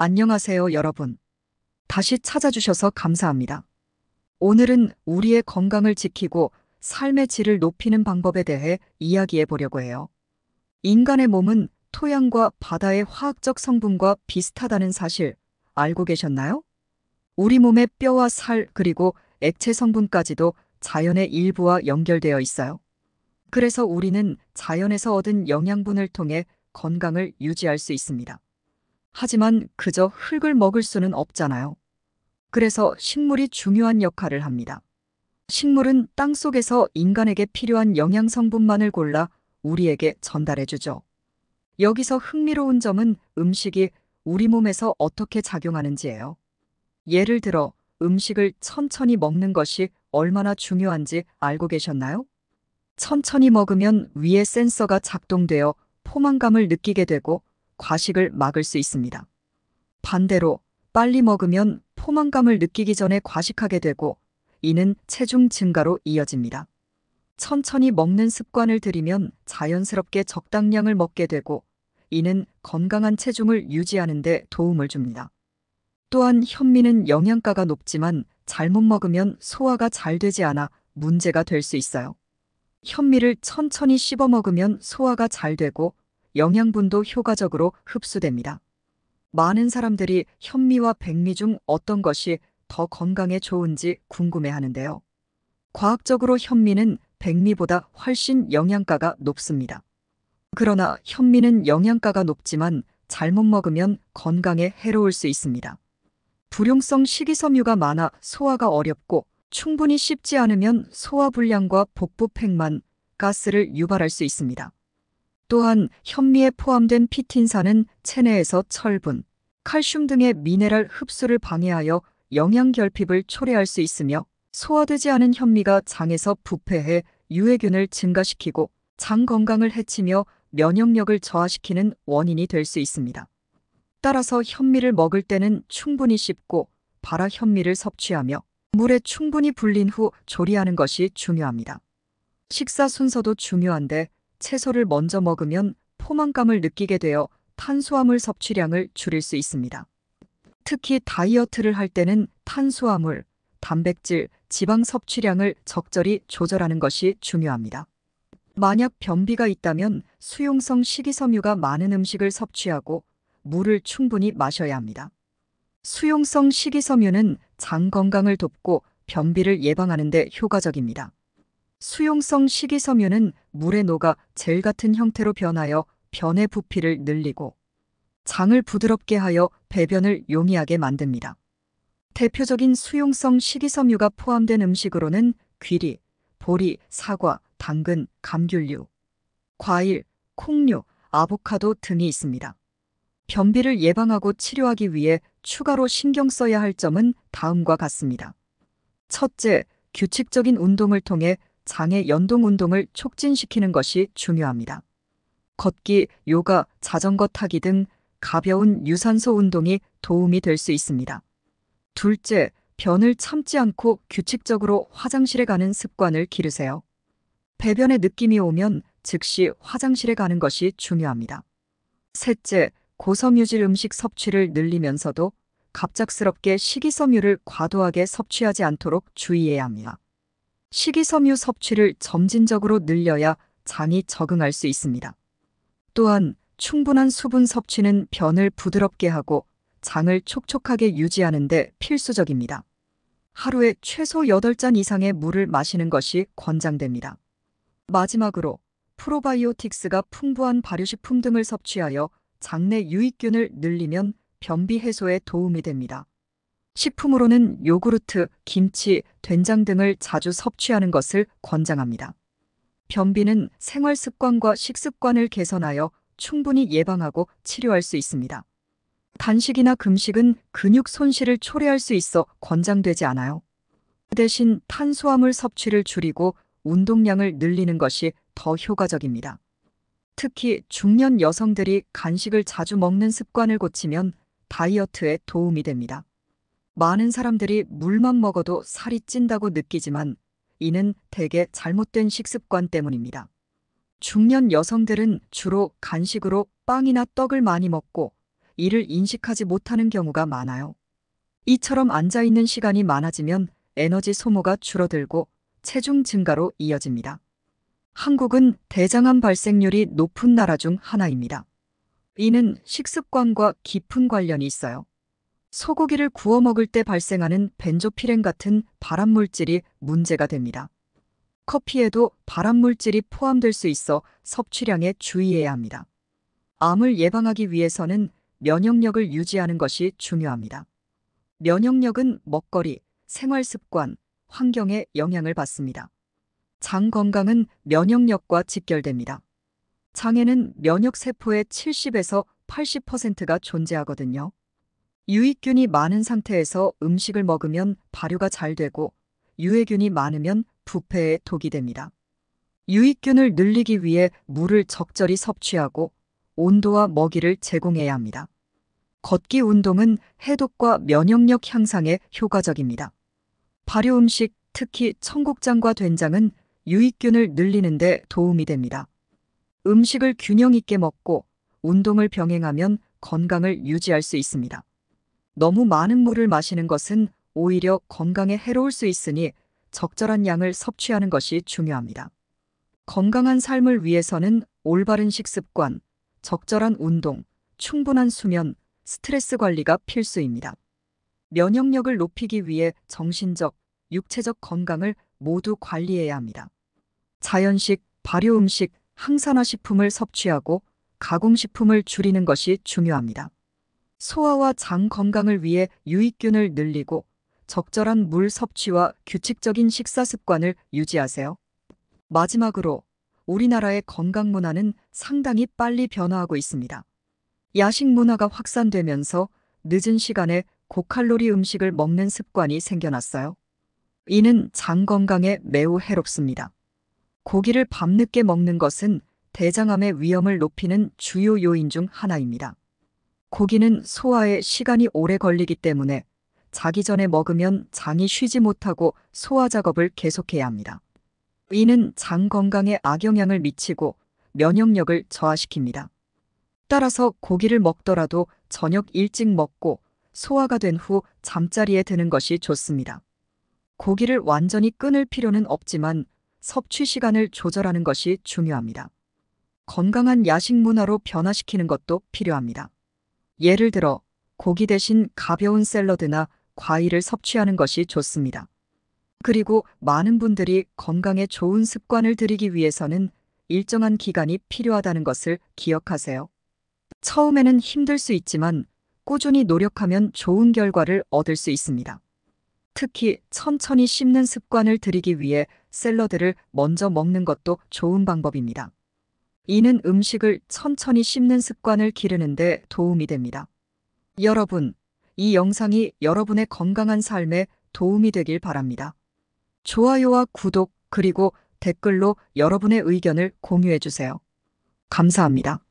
안녕하세요, 여러분. 다시 찾아주셔서 감사합니다. 오늘은 우리의 건강을 지키고 삶의 질을 높이는 방법에 대해 이야기해 보려고 해요. 인간의 몸은 토양과 바다의 화학적 성분과 비슷하다는 사실 알고 계셨나요? 우리 몸의 뼈와 살 그리고 액체 성분까지도 자연의 일부와 연결되어 있어요. 그래서 우리는 자연에서 얻은 영양분을 통해 건강을 유지할 수 있습니다. 하지만 그저 흙을 먹을 수는 없잖아요. 그래서 식물이 중요한 역할을 합니다. 식물은 땅 속에서 인간에게 필요한 영양 성분만을 골라 우리에게 전달해 주죠. 여기서 흥미로운 점은 음식이 우리 몸에서 어떻게 작용하는지예요. 예를 들어 음식을 천천히 먹는 것이 얼마나 중요한지 알고 계셨나요? 천천히 먹으면 위에 센서가 작동되어 포만감을 느끼게 되고 과식을 막을 수 있습니다. 반대로 빨리 먹으면 포만감을 느끼기 전에 과식하게 되고 이는 체중 증가로 이어집니다. 천천히 먹는 습관을 들이면 자연스럽게 적당량을 먹게 되고 이는 건강한 체중을 유지하는 데 도움을 줍니다. 또한 현미는 영양가가 높지만 잘못 먹으면 소화가 잘 되지 않아 문제가 될 수 있어요. 현미를 천천히 씹어 먹으면 소화가 잘 되고 영양분도 효과적으로 흡수됩니다. 많은 사람들이 현미와 백미 중 어떤 것이 더 건강에 좋은지 궁금해 하는데요. 과학적으로 현미는 백미보다 훨씬 영양가가 높습니다. 그러나 현미는 영양가가 높지만 잘못 먹으면 건강에 해로울 수 있습니다. 불용성 식이섬유가 많아 소화가 어렵고 충분히 씹지 않으면 소화불량과 복부팽만, 가스를 유발할 수 있습니다. 또한 현미에 포함된 피틴산은 체내에서 철분, 칼슘 등의 미네랄 흡수를 방해하여 영양 결핍을 초래할 수 있으며 소화되지 않은 현미가 장에서 부패해 유해균을 증가시키고 장 건강을 해치며 면역력을 저하시키는 원인이 될 수 있습니다. 따라서 현미를 먹을 때는 충분히 씹고 발화 현미를 섭취하며 물에 충분히 불린 후 조리하는 것이 중요합니다. 식사 순서도 중요한데 채소를 먼저 먹으면 포만감을 느끼게 되어 탄수화물 섭취량을 줄일 수 있습니다. 특히 다이어트를 할 때는 탄수화물, 단백질, 지방 섭취량을 적절히 조절하는 것이 중요합니다. 만약 변비가 있다면 수용성 식이섬유가 많은 음식을 섭취하고 물을 충분히 마셔야 합니다. 수용성 식이섬유는 장 건강을 돕고 변비를 예방하는 데 효과적입니다. 수용성 식이섬유는 물에 녹아 젤 같은 형태로 변하여 변의 부피를 늘리고 장을 부드럽게 하여 배변을 용이하게 만듭니다. 대표적인 수용성 식이섬유가 포함된 음식으로는 귀리, 보리, 사과, 당근, 감귤류, 과일, 콩류, 아보카도 등이 있습니다. 변비를 예방하고 치료하기 위해 추가로 신경 써야 할 점은 다음과 같습니다. 첫째, 규칙적인 운동을 통해 장의 연동 운동을 촉진시키는 것이 중요합니다. 걷기, 요가, 자전거 타기 등 가벼운 유산소 운동이 도움이 될 수 있습니다. 둘째, 변을 참지 않고 규칙적으로 화장실에 가는 습관을 기르세요. 배변의 느낌이 오면 즉시 화장실에 가는 것이 중요합니다. 셋째, 고섬유질 음식 섭취를 늘리면서도 갑작스럽게 식이섬유를 과도하게 섭취하지 않도록 주의해야 합니다. 식이섬유 섭취를 점진적으로 늘려야 장이 적응할 수 있습니다. 또한 충분한 수분 섭취는 변을 부드럽게 하고 장을 촉촉하게 유지하는 데 필수적입니다. 하루에 최소 8잔 이상의 물을 마시는 것이 권장됩니다. 마지막으로 프로바이오틱스가 풍부한 발효식품 등을 섭취하여 장내 유익균을 늘리면 변비 해소에 도움이 됩니다. 식품으로는 요구르트, 김치, 된장 등을 자주 섭취하는 것을 권장합니다. 변비는 생활 습관과 식습관을 개선하여 충분히 예방하고 치료할 수 있습니다. 단식이나 금식은 근육 손실을 초래할 수 있어 권장되지 않아요. 대신 탄수화물 섭취를 줄이고 운동량을 늘리는 것이 더 효과적입니다. 특히 중년 여성들이 간식을 자주 먹는 습관을 고치면 다이어트에 도움이 됩니다. 많은 사람들이 물만 먹어도 살이 찐다고 느끼지만 이는 대개 잘못된 식습관 때문입니다. 중년 여성들은 주로 간식으로 빵이나 떡을 많이 먹고 이를 인식하지 못하는 경우가 많아요. 이처럼 앉아있는 시간이 많아지면 에너지 소모가 줄어들고 체중 증가로 이어집니다. 한국은 대장암 발생률이 높은 나라 중 하나입니다. 이는 식습관과 깊은 관련이 있어요. 소고기를 구워 먹을 때 발생하는 벤조피렌 같은 발암물질이 문제가 됩니다. 커피에도 발암물질이 포함될 수 있어 섭취량에 주의해야 합니다. 암을 예방하기 위해서는 면역력을 유지하는 것이 중요합니다. 면역력은 먹거리, 생활습관, 환경에 영향을 받습니다. 장 건강은 면역력과 직결됩니다. 장에는 면역세포의 70에서 80%가 존재하거든요. 유익균이 많은 상태에서 음식을 먹으면 발효가 잘 되고 유해균이 많으면 부패에 독이 됩니다. 유익균을 늘리기 위해 물을 적절히 섭취하고 온도와 먹이를 제공해야 합니다. 걷기 운동은 해독과 면역력 향상에 효과적입니다. 발효 음식, 특히 청국장과 된장은 유익균을 늘리는 데 도움이 됩니다. 음식을 균형 있게 먹고 운동을 병행하면 건강을 유지할 수 있습니다. 너무 많은 물을 마시는 것은 오히려 건강에 해로울 수 있으니 적절한 양을 섭취하는 것이 중요합니다. 건강한 삶을 위해서는 올바른 식습관, 적절한 운동, 충분한 수면, 스트레스 관리가 필수입니다. 면역력을 높이기 위해 정신적, 육체적 건강을 모두 관리해야 합니다. 자연식, 발효 음식, 항산화 식품을 섭취하고 가공식품을 줄이는 것이 중요합니다. 소화와 장 건강을 위해 유익균을 늘리고 적절한 물 섭취와 규칙적인 식사 습관을 유지하세요. 마지막으로 우리나라의 건강 문화는 상당히 빨리 변화하고 있습니다. 야식 문화가 확산되면서 늦은 시간에 고칼로리 음식을 먹는 습관이 생겨났어요. 이는 장 건강에 매우 해롭습니다. 고기를 밤늦게 먹는 것은 대장암의 위험을 높이는 주요 요인 중 하나입니다. 고기는 소화에 시간이 오래 걸리기 때문에 자기 전에 먹으면 장이 쉬지 못하고 소화 작업을 계속해야 합니다. 이는 장 건강에 악영향을 미치고 면역력을 저하시킵니다. 따라서 고기를 먹더라도 저녁 일찍 먹고 소화가 된 후 잠자리에 드는 것이 좋습니다. 고기를 완전히 끊을 필요는 없지만 섭취 시간을 조절하는 것이 중요합니다. 건강한 야식 문화로 변화시키는 것도 필요합니다. 예를 들어 고기 대신 가벼운 샐러드나 과일을 섭취하는 것이 좋습니다. 그리고 많은 분들이 건강에 좋은 습관을 들이기 위해서는 일정한 기간이 필요하다는 것을 기억하세요. 처음에는 힘들 수 있지만 꾸준히 노력하면 좋은 결과를 얻을 수 있습니다. 특히 천천히 씹는 습관을 들이기 위해 샐러드를 먼저 먹는 것도 좋은 방법입니다. 이는 음식을 천천히 씹는 습관을 기르는 데 도움이 됩니다. 여러분, 이 영상이 여러분의 건강한 삶에 도움이 되길 바랍니다. 좋아요와 구독 그리고 댓글로 여러분의 의견을 공유해 주세요. 감사합니다.